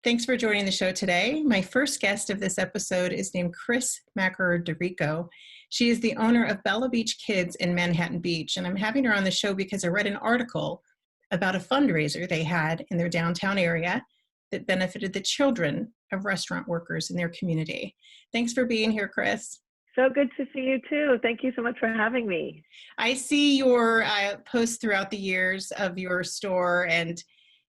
Thanks for joining the show today. My first guest of this episode is named Kris Mackerer D'Errico. She is the owner of Bella Beach Kids in Manhattan Beach, and I'm having her on the show because I read an article about a fundraiser they had in their downtown area that benefited the children of restaurant workers in their community. Thanks for being here, Kris. So good to see you too. Thank you so much for having me. I see your posts throughout the years of your store, and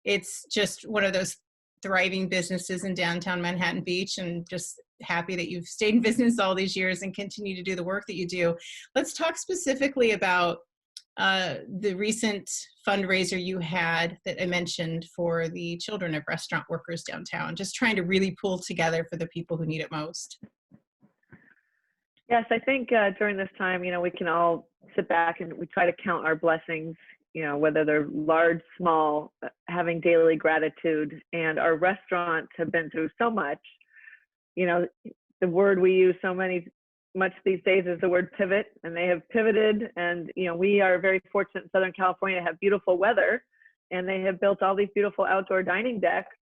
it's just one of those thriving businesses in downtown Manhattan Beach, and just happy that you've stayed in business all these years and continue to do the work that you do. Let's talk specifically about the recent fundraiser you had that I mentioned for the children of restaurant workers downtown, just trying to really pull together for the people who need it most. Yes, I think during this time, we can all sit back and we try to count our blessings, whether they're large, small, having daily gratitude. And our restaurants have been through so much. The word we use much these days is the word pivot, and they have pivoted. And, we are very fortunate in Southern California to have beautiful weather, and they have built all these beautiful outdoor dining decks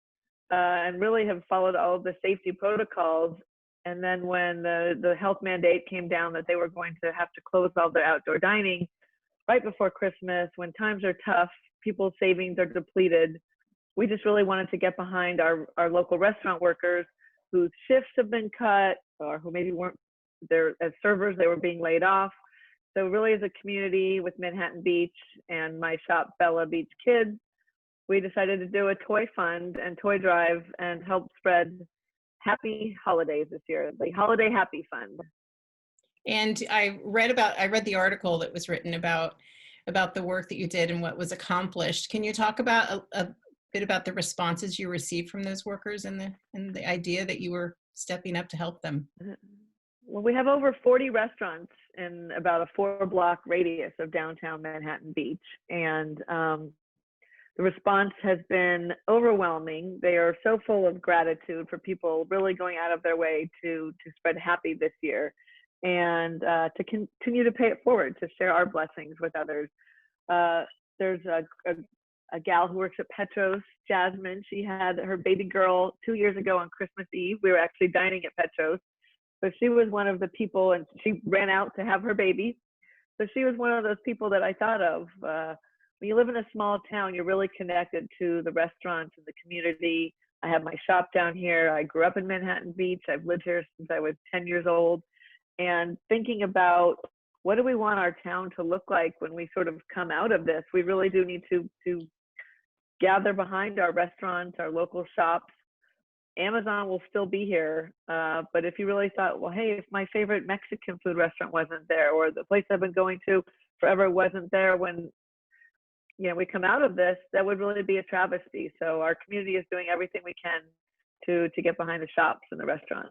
and really have followed all of the safety protocols. And then when the health mandate came down that they were going to have to close all their outdoor dining right before Christmas, when times are tough, people's savings are depleted, we just really wanted to get behind our local restaurant workers whose shifts have been cut, or who maybe weren't there as servers, they were being laid off. So really, as a community with Manhattan Beach and my shop, Bella Beach Kids, we decided to do a toy fund and toy drive and help spread happy holidays this year, the Holiday Happy Fund. And I read the article that was written about the work that you did and what was accomplished. Can you talk about a bit about the responses you received from those workers and the idea that you were stepping up to help them? Well, we have over 40 restaurants in about a 4-block radius of downtown Manhattan Beach, and the response has been overwhelming. They are so full of gratitude for people really going out of their way to spread happy this year, and to continue to pay it forward, to share our blessings with others. There's a gal who works at Petros, Jasmine. She had her baby girl 2 years ago on Christmas Eve. We were actually dining at Petros. So she was one of the people, and she ran out to have her baby. So she was one of those people that I thought of. When you live in a small town, you're really connected to the restaurants and the community. I have my shop down here. I grew up in Manhattan Beach. I've lived here since I was 10 years old. And thinking about what do we want our town to look like when we sort of come out of this, we really do need to gather behind our restaurants, our local shops. Amazon will still be here, but if you really thought, well, hey, if my favorite Mexican food restaurant wasn't there, or the place I've been going to forever wasn't there when we come out of this, that would really be a travesty. So our community is doing everything we can to get behind the shops and the restaurants.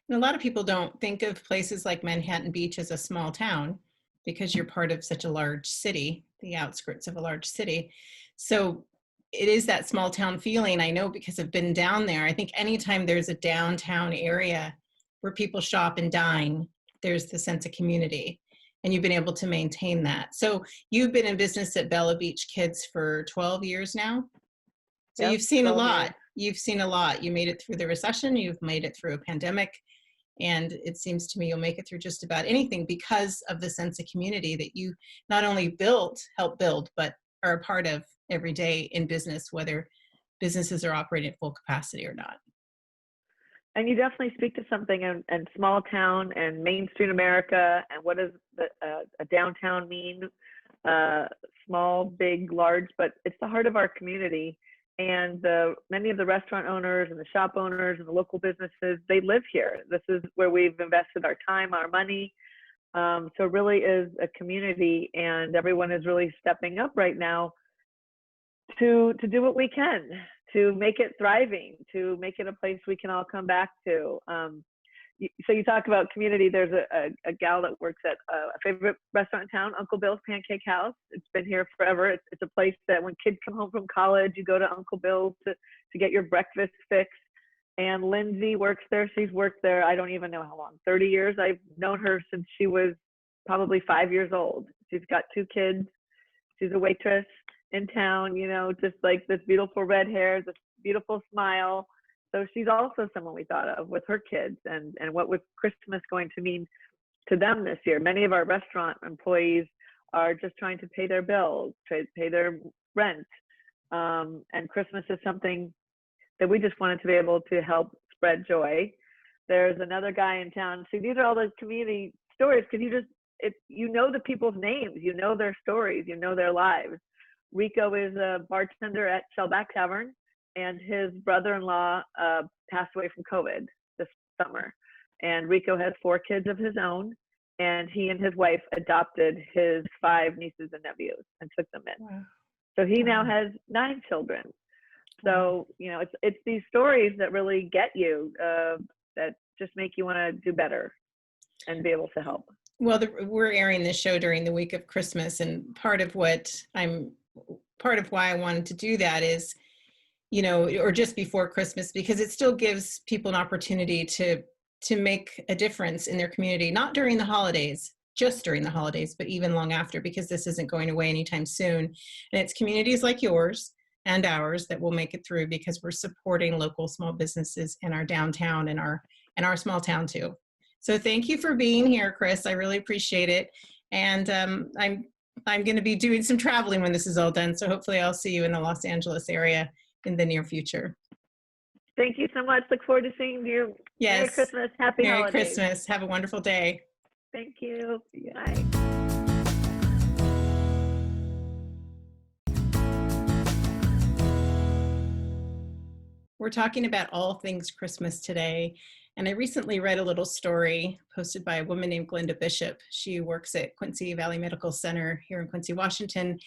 And a lot of people don't think of places like Manhattan Beach as a small town because you're part of such a large city, the outskirts of a large city. So it is that small town feeling, I know, because I've been down there. I think anytime there's a downtown area where people shop and dine, there's the sense of community, and you've been able to maintain that. So you've been in business at Bella Beach Kids for 12 years now. So yep, you've seen a lot. Years. You've seen a lot. You made it through the recession. You've made it through a pandemic. And it seems to me you'll make it through just about anything because of the sense of community that you not only help build, but are a part of every day in business, whether businesses are operating at full capacity or not. And you definitely speak to something in small town and Main Street America, and what does a downtown mean? Small, big, large, but it's the heart of our community. And many of the restaurant owners and the shop owners and the local businesses, they live here. This is where we've invested our time, our money. So it really is a community, and everyone is really stepping up right now to do what we can to make it thriving, to make it a place we can all come back to. So you talk about community. There's a gal that works at a favorite restaurant in town, Uncle Bill's Pancake House. It's been here forever. It's a place that when kids come home from college, you go to Uncle Bill's to get your breakfast fix. And Lindsay works there. She's worked there, I don't even know how long, 30 years. I've known her since she was probably 5 years old. She's got 2 kids. She's a waitress in town, just like this beautiful red hair, this beautiful smile. So she's also someone we thought of with her kids, and what was Christmas going to mean to them this year. Many of our restaurant employees are just trying to pay their bills, pay their rent. And Christmas is something that we just wanted to be able to help spread joy. There's another guy in town. So these are all the community stories, because you know the people's names, you know their stories, you know their lives. Rico is a bartender at Shellback Tavern, and his brother-in-law passed away from COVID this summer. And Rico has 4 kids of his own, and he and his wife adopted his 5 nieces and nephews and took them in. Wow. So he now has 9 children. So, you know, it's these stories that really get you, that just make you want to do better and be able to help. Well, we're airing this show during the week of Christmas, and part of why I wanted to do that is, you know, or just before Christmas, because it still gives people an opportunity to make a difference in their community, not during the holidays, just during the holidays, but even long after, because this isn't going away anytime soon. And it's communities like yours and ours that will make it through, because we're supporting local small businesses in our downtown and our small town too. So thank you for being here, Kris. I really appreciate it. And I'm going to be doing some traveling when this is all done. So hopefully I'll see you in the Los Angeles area in the near future. Thank you so much. Look forward to seeing you. Yes. Merry Christmas. Happy Merry holidays. Christmas. Have a wonderful day. Thank you. Bye. We're talking about all things Christmas today. And I recently read a little story posted by a woman named Glenda Bishop. She works at Quincy Valley Medical Center here in Quincy, Washington.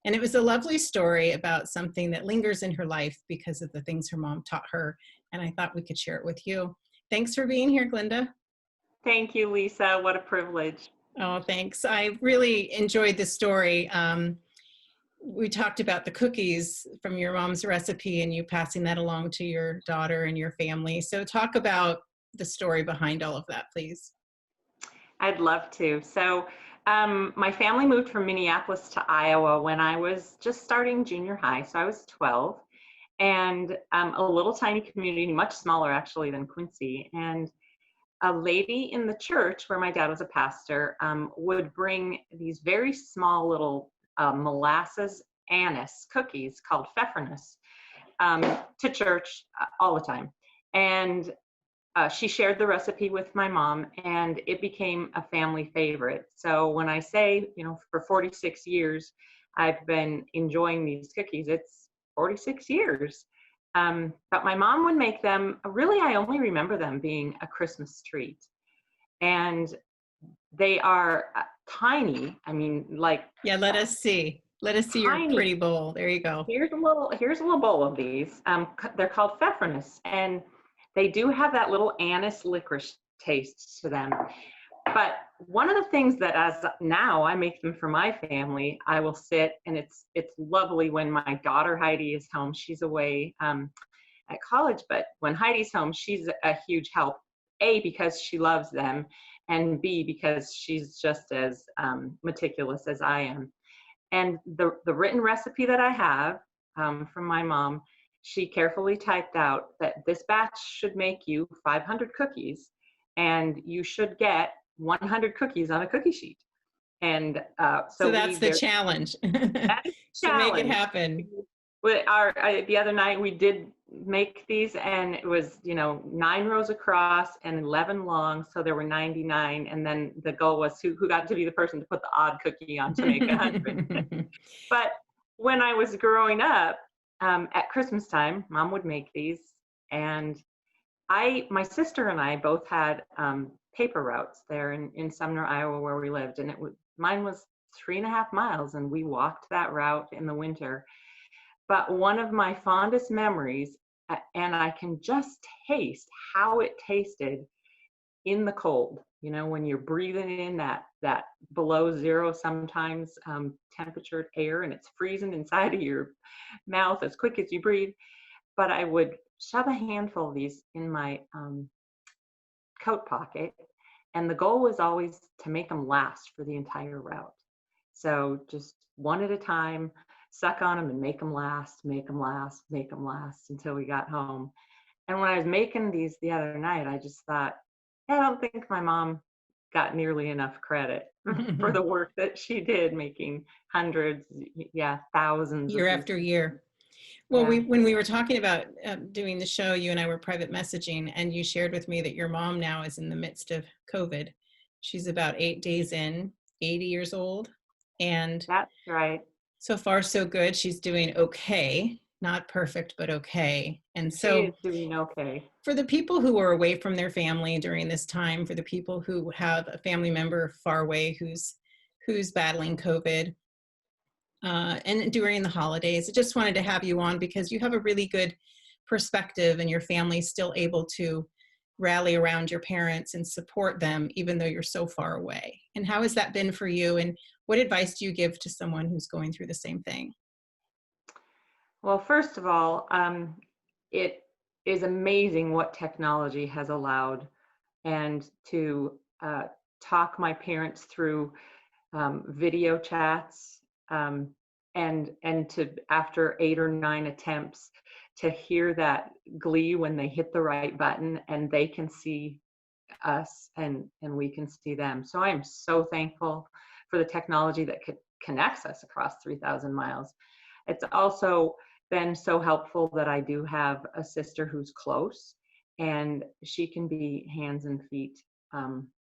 And it was a lovely story about something that lingers in her life because of the things her mom taught her. And I thought we could share it with you. Thanks for being here, Glenda. Thank you, Lisa. What a privilege. Oh, thanks. I really enjoyed the story. We talked about the cookies from your mom's recipe and you passing that along to your daughter and your family. So talk about the story behind all of that, please. I'd love to. So my family moved from Minneapolis to Iowa when I was just starting junior high. So I was 12, and a little tiny community, much smaller actually than Quincy. And a lady in the church where my dad was a pastor would bring these very small little molasses anise cookies called pfeffernuss to church all the time. And she shared the recipe with my mom, and it became a family favorite. So when I say, you know, for 46 years, I've been enjoying these cookies, it's 46 years. But my mom would make them, really, I only remember them being a Christmas treat. And they are tiny. I mean, like. Yeah, let us see. Let us see your pretty bowl. There you go. Here's a little bowl of these. They're called pfeffernuss, and they do have that little anise licorice taste to them. But one of the things that, as now I make them for my family, I will sit, and it's lovely when my daughter Heidi is home. She's away at college, but when Heidi's home, she's a huge help. A, because she loves them, and B, because she's just as meticulous as I am. And the written recipe that I have from my mom, she carefully typed out that this batch should make you 500 cookies, and you should get 100 cookies on a cookie sheet. And so that's the challenge. So make it happen. The other night we did make these, and it was, 9 rows across and 11 long, so there were 99. And then the goal was who got to be the person to put the odd cookie on to make 100. But when I was growing up, at Christmas time, Mom would make these, and my sister and I both had paper routes there in Sumner, Iowa, where we lived, and mine was 3.5 miles, and we walked that route in the winter. But one of my fondest memories, and I can just taste how it tasted in the cold, when you're breathing in that below zero sometimes temperatured air, and it's freezing inside of your mouth as quick as you breathe. But I would shove a handful of these in my coat pocket, and the goal was always to make them last for the entire route. So just one at a time, suck on them and make them last, make them last, make them last until we got home. And when I was making these the other night, I just thought, I don't think my mom got nearly enough credit for the work that she did, making hundreds, thousands. Year of after these. year. Well, Yeah. when we were talking about doing the show, you and I were private messaging, and you shared with me that your mom now is in the midst of COVID. She's about 8 days in, 80 years old. And That's right. so far, so good. She's doing okay. Not perfect, but okay. And She so is doing okay. for the people who are away from their family during this time, for the people who have a family member far away who's battling COVID, and during the holidays, I just wanted to have you on because you have a really good perspective, and your family's still able to rally around your parents and support them even though you're so far away. And how has that been for you, and what advice do you give to someone who's going through the same thing? Well, first of all, it is amazing what technology has allowed, and to talk my parents through video chats, and to, after 8 or 9 attempts, to hear that glee when they hit the right button and they can see us and we can see them. So I am so thankful for the technology that connects us across 3,000 miles. It's also been so helpful that I do have a sister who's close, and she can be hands and feet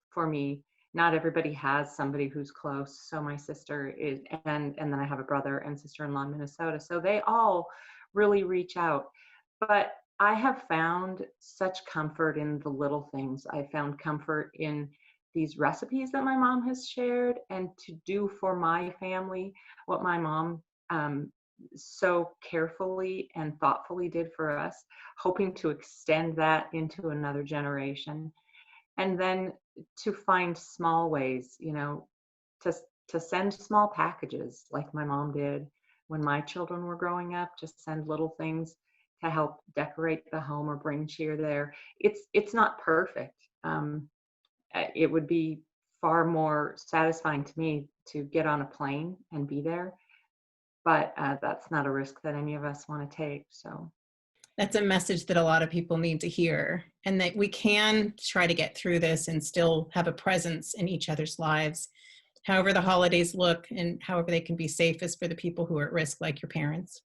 for me. Not everybody has somebody who's close. So my sister is, and then I have a brother and sister-in-law in Minnesota. So they all really reach out. But I have found such comfort in the little things. I found comfort in these recipes that my mom has shared, and to do for my family what my mom so carefully and thoughtfully did for us, hoping to extend that into another generation. And then to find small ways, to send small packages like my mom did when my children were growing up, just send little things to help decorate the home or bring cheer there. It's not perfect. It would be far more satisfying to me to get on a plane and be there, but that's not a risk that any of us want to take. So That's a message that a lot of people need to hear, and that we can try to get through this and still have a presence in each other's lives, however the holidays look and however they can be safest for the people who are at risk, like your parents.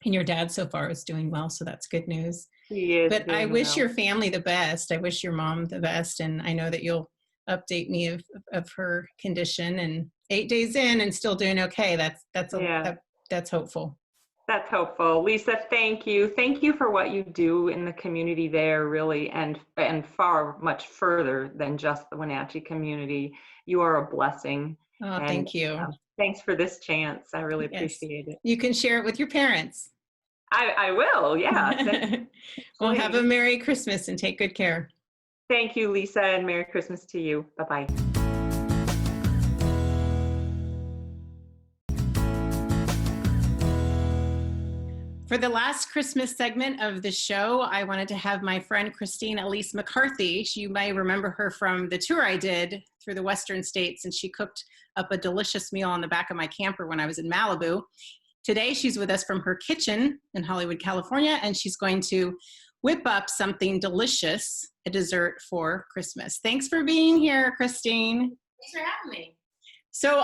And your dad so far is doing well, so that's good news. he is But I doing wish well. your family the best. I wish your mom the best, and I know that you'll update me of her condition. And 8 days in and still doing okay. That's hopeful. That's hopeful. Lisa, thank you. Thank you for what you do in the community there, really, and far much further than just the Wenatchee community. You are a blessing. Oh, And thank you. thanks for this chance. I really Yes. appreciate it. You can share it with your parents. I will, yeah. Well, have a Merry Christmas and take good care. Thank you, Lisa, and Merry Christmas to you. Bye-bye. For the last Christmas segment of the show, I wanted to have my friend Christine Elise McCarthy. You may remember her from the tour I did through the Western states, and she cooked up a delicious meal on the back of my camper when I was in Malibu. Today, she's with us from her kitchen in Hollywood, California, and she's going to whip up something delicious, a dessert for Christmas. Thanks for being here, Christine. Thanks for having me. So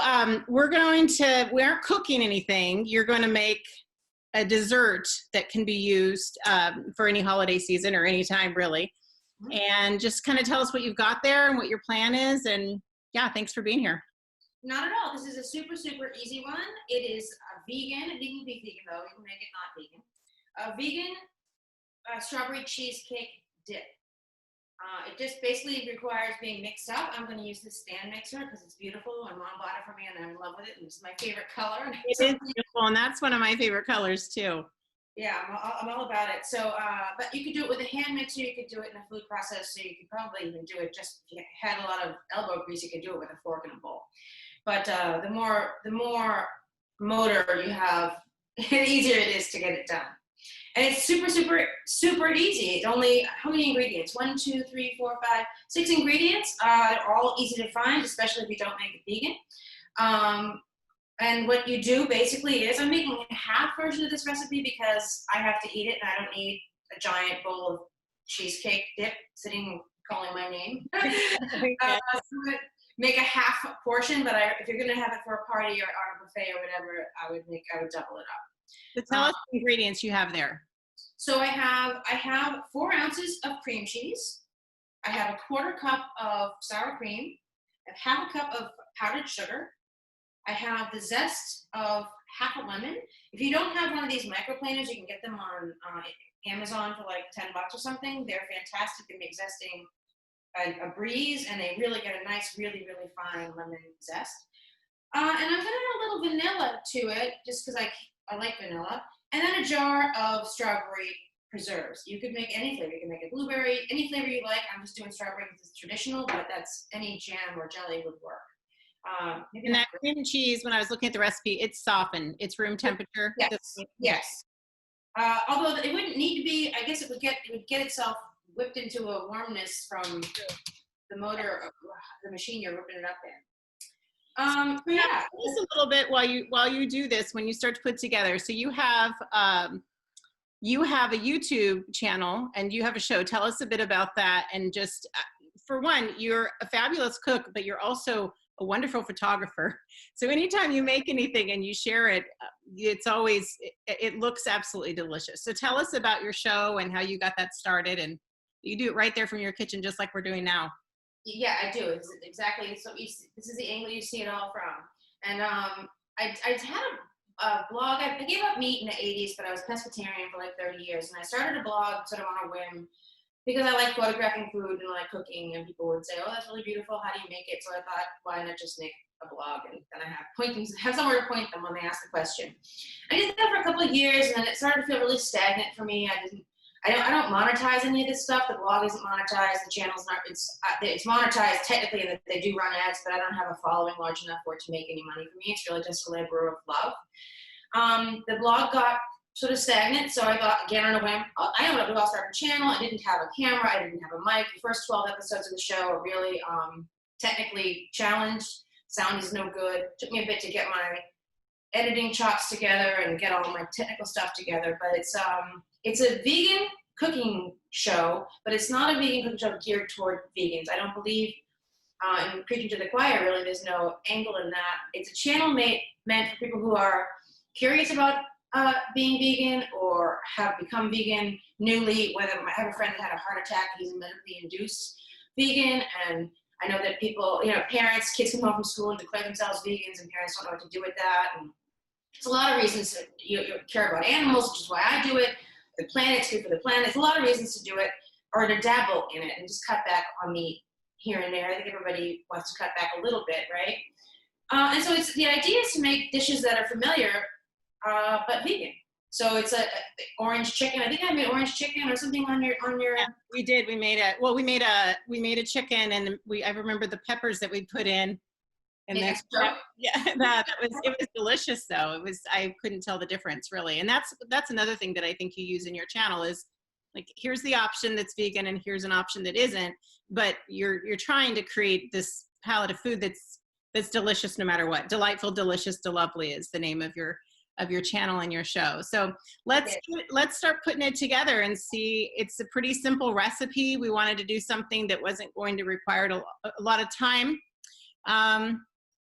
we aren't cooking anything. You're going to make a dessert that can be used for any holiday season or any time, really. Mm-hmm. And just kind of tell us what you've got there and what your plan is. And yeah, thanks for being here. Not at all. This is a super, super easy one. It is vegan. It can be vegan, though. You can make it not vegan. Vegan strawberry cheesecake dip. It just basically requires being mixed up. I'm going to use this stand mixer because it's beautiful. My mom bought it for me, and I'm in love with it. And it's my favorite color. It is beautiful, and that's one of my favorite colors, too. Yeah, I'm all about it. So, but you could do it with a hand mixer. You could do it in a food processor. You could probably even do it just if you had a lot of elbow grease. You could do it with a fork and a bowl. But the more motor you have, the easier it is to get it done. And it's super, super, super easy. It's only, how many ingredients? 1, 2, 3, 4, 5, 6 ingredients. They're all easy to find, especially if you don't make it vegan. And what you do basically is, I'm making a half version of this recipe because I have to eat it and I don't need a giant bowl of cheesecake dip sitting calling my name. So make a half portion, but if you're gonna have it for a party or on a buffet or whatever, I would double it up. So tell us the ingredients you have there. So I have 4 ounces of cream cheese. I have a 1/4 cup of sour cream. I have 1/2 cup of powdered sugar. I have the zest of 1/2 lemon. If you don't have one of these microplaners, you can get them on Amazon for like $10 or something. They're fantastic. They make zesting a breeze, and they really get a nice, really, really fine lemon zest. And I'm gonna add a little vanilla to it, just because I like vanilla. And then a jar of strawberry preserves. You could make any flavor. You can make a blueberry, any flavor you like. I'm just doing strawberry because it's traditional, but that's any jam or jelly would work. And that cream cheese, when I was looking at the recipe, it's softened. It's room temperature. Yes. Yes. Although it wouldn't need to be. I guess it would get itself whipped into a warmness from the motor of the machine you're whipping it up in. Yeah. Tell us a little bit while you do this, when you start to put together. So you have a YouTube channel and you have a show. Tell us a bit about that. And just for one, you're a fabulous cook, but you're also a wonderful photographer. So anytime you make anything and you share it, it looks absolutely delicious. So tell us about your show and how you got that started. And you do it right there from your kitchen, just like we're doing now. Yeah, I do. It's exactly. So this is the angle you see it all from. And I had a blog. I gave up meat in the 80s, but I was pescatarian for like 30 years. And I started a blog sort of on a whim because I like photographing food and I like cooking. And people would say, "Oh, that's really beautiful. How do you make it?" So I thought, why not just make a blog, and then I have somewhere to point them when they ask the question. I did that for a couple of years, and then it started to feel really stagnant for me. I don't monetize any of this stuff. The blog isn't monetized. The channel's not. It's monetized technically, and they do run ads, but I don't have a following large enough for it to make any money for me. It's really just a labor of love. The blog got sort of stagnant, so I thought, again on a whim, I know what to do. I'll start a channel. I didn't have a camera. I didn't have a mic. The first 12 episodes of the show are really technically challenged. Sound is no good. It took me a bit to get my editing chops together and get all my technical stuff together, but it's a vegan cooking show, but it's not a vegan cooking show geared toward vegans. I don't believe in preaching to the choir, really. There's no angle in that. It's a channel meant for people who are curious about being vegan or have become vegan newly, whether I have a friend that had a heart attack, he's medically induced vegan, and I know that people, parents, kids come home from school and declare themselves vegans, and parents don't know what to do with that. And there's a lot of reasons you care about animals, which is why I do it. The planet's good for the planet. There's a lot of reasons to do it, or to dabble in it and just cut back on meat here and there. I think everybody wants to cut back a little bit, right? And so the idea is to make dishes that are familiar, but vegan. So it's a orange chicken. I think I made orange chicken or something on your. Yeah, we did. We made a chicken, and I remember the peppers that we put in. And it was delicious though. I couldn't tell the difference really. And that's another thing that I think you use in your channel is like, here's the option that's vegan and here's an option that isn't, but you're trying to create this palette of food that's delicious no matter what. Delightful, delicious, Delovely is the name of your channel and your show. So let's start putting it together and see. It's a pretty simple recipe. We wanted to do something that wasn't going to require a lot of time.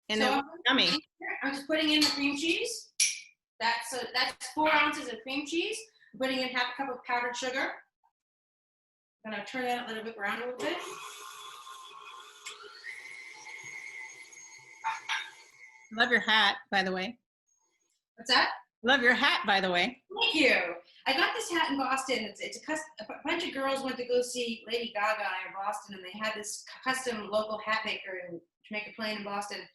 And so yummy. I'm just putting in the cream cheese. That's 4 ounces of cream cheese. I'm putting in 1/2 cup of powdered sugar. I'm gonna turn that a little bit around a little bit. Love your hat, by the way. What's that? Love your hat, by the way. Thank you. I got this hat in Boston. It's a bunch of girls went to go see Lady Gaga in Boston, and they had this custom local hat maker in Jamaica Plain in Boston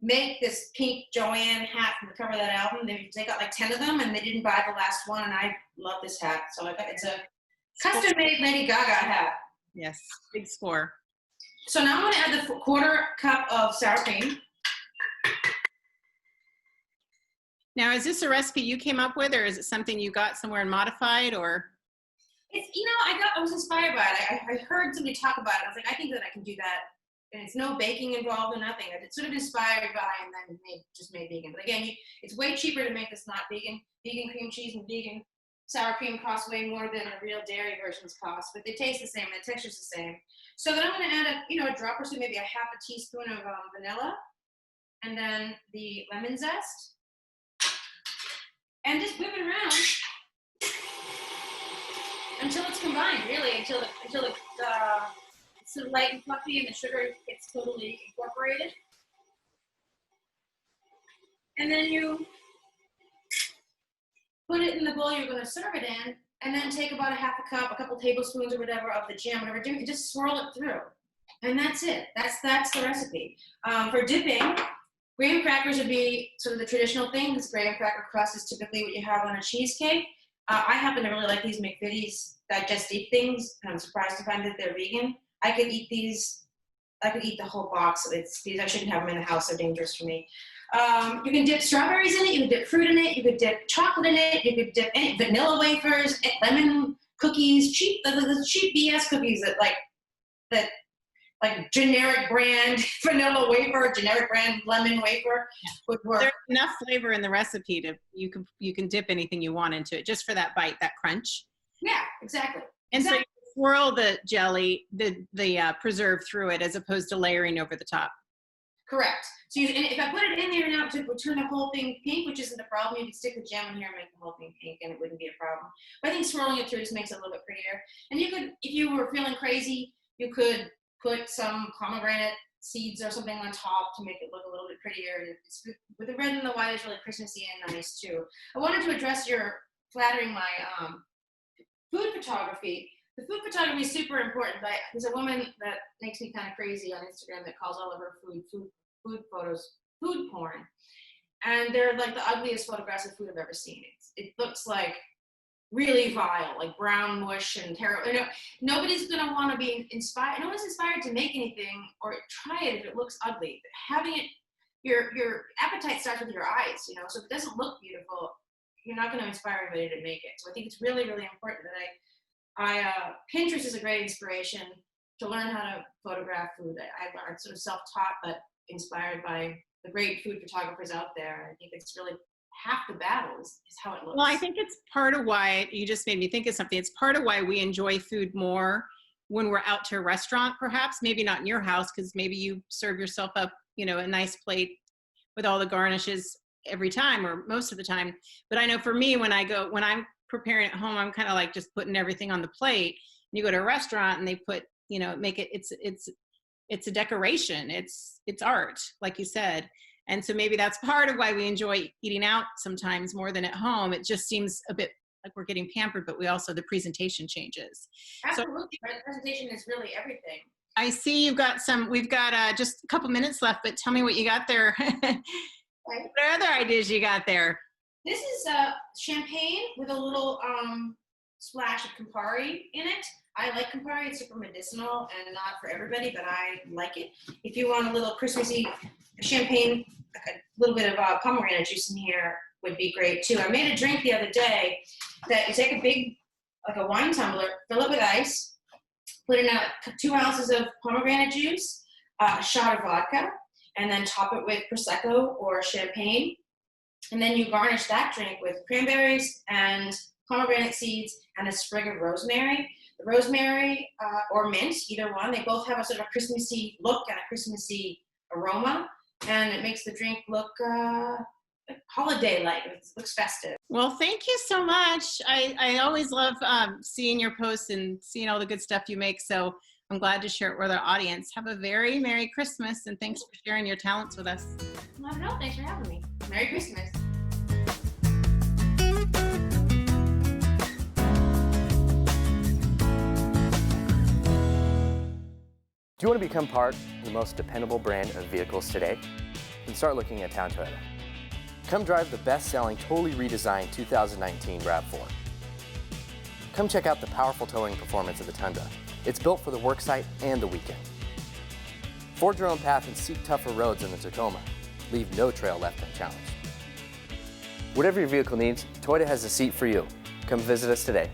make this pink Joanne hat from the cover of that album. They got like 10 of them, and they didn't buy the last one, and I love this hat. So it's a custom-made Lady Gaga hat. Yes, big score. So now I'm going to add the 1/4 cup of sour cream. Now, is this a recipe you came up with, or is it something you got somewhere and modified, or? It's, I was inspired by it. I heard somebody talk about it. I was like, I think that I can do that And it's no baking involved or nothing. It's sort of inspired by and then just made vegan. But again, it's way cheaper to make this not vegan. Vegan cream cheese and vegan sour cream cost way more than the real dairy versions cost, but they taste the same, the texture's the same. So then I'm gonna add a drop or so, maybe a half a teaspoon of vanilla, and then the lemon zest, and just whip it around until it's combined, really, until it's sort of light and fluffy and the sugar gets totally incorporated. And then you put it in the bowl you're going to serve it in, and then take about a half a cup, a couple tablespoons or whatever of the jam, whatever you're doing, and just swirl it through. And that's it. That's the recipe. For dipping, graham crackers would be sort of the traditional thing, because graham cracker crust is typically what you have on a cheesecake. I happen to really like these McVitie's digestive things, and I'm surprised to find that they're vegan. I could eat these. I could eat the whole box. These I shouldn't have them in the house. They're dangerous for me. You can dip strawberries in it. You can dip fruit in it. You could dip chocolate in it. You could dip vanilla wafers, lemon cookies, the cheap BS cookies that generic brand vanilla wafer, generic brand lemon wafer would work. There's enough flavor in the recipe to you can dip anything you want into it, just for that bite, that crunch. Yeah, exactly. And so you swirl the jelly, the preserve through it, as opposed to layering over the top. Correct. So and if I put it in there now, it would turn the whole thing pink, which isn't a problem. You could stick the jam in here and make the whole thing pink, and it wouldn't be a problem. But I think swirling it through just makes it a little bit prettier. And you could, if you were feeling crazy, you could put some pomegranate seeds or something on top to make it look a little bit prettier. And it's, with the red and the white, is really Christmassy and nice too. I wanted to address your flattering my food photography. The food photography is super important. But there's a woman that makes me kind of crazy on Instagram that calls all of her food photos food porn, and they're like the ugliest photographs of food I've ever seen. It looks like really vile, like brown mush and terrible. Nobody's gonna want to be inspired. No one's inspired to make anything or try it if it looks ugly. Having it, your appetite starts with your eyes. So if it doesn't look beautiful, you're not going to inspire anybody to make it. So I think it's really, really important that Pinterest is a great inspiration to learn how to photograph food. I'm sort of self-taught, but inspired by the great food photographers out there. I think it's really half the battle is how it looks. Well, I think it's part of why, you just made me think of something. It's part of why we enjoy food more when we're out to a restaurant, perhaps, maybe not in your house, because maybe you serve yourself up, a nice plate with all the garnishes every time or most of the time. But I know for me, when I'm preparing at home, I'm kind of like just putting everything on the plate. And you go to a restaurant and they put, make it, it's a decoration. It's art, like you said. And so maybe that's part of why we enjoy eating out sometimes more than at home. It just seems a bit like we're getting pampered, but the presentation changes. Absolutely. So, presentation is really everything. I see we've got just a couple minutes left, but tell me what you got there. What other ideas you got there? This is champagne with a little splash of Campari in it. I like Campari. It's super medicinal and not for everybody, but I like it. If you want a little Christmassy champagne, a little bit of pomegranate juice in here would be great too. I made a drink the other day that you take a big, like a wine tumbler, fill it with ice, put in 2 ounces of pomegranate juice, a shot of vodka, and then top it with Prosecco or champagne. And then you garnish that drink with cranberries and pomegranate seeds and a sprig of rosemary. The rosemary or mint, either one, they both have a sort of a Christmassy look and a Christmassy aroma, and it makes the drink look holiday-like. It looks festive. Well, thank you so much. I always love seeing your posts and seeing all the good stuff you make, so I'm glad to share it with our audience. Have a very Merry Christmas, and thanks for sharing your talents with us. Not at all. Thanks for having me. Merry Christmas. Do you want to become part of the most dependable brand of vehicles today? Then start looking at Town Toyota. Come drive the best-selling, totally redesigned 2019 RAV4. Come check out the powerful towing performance of the Tundra. It's built for the worksite and the weekend. Forge your own path and seek tougher roads in the Tacoma. Leave no trail left unchallenged. Whatever your vehicle needs, Toyota has a seat for you. Come visit us today.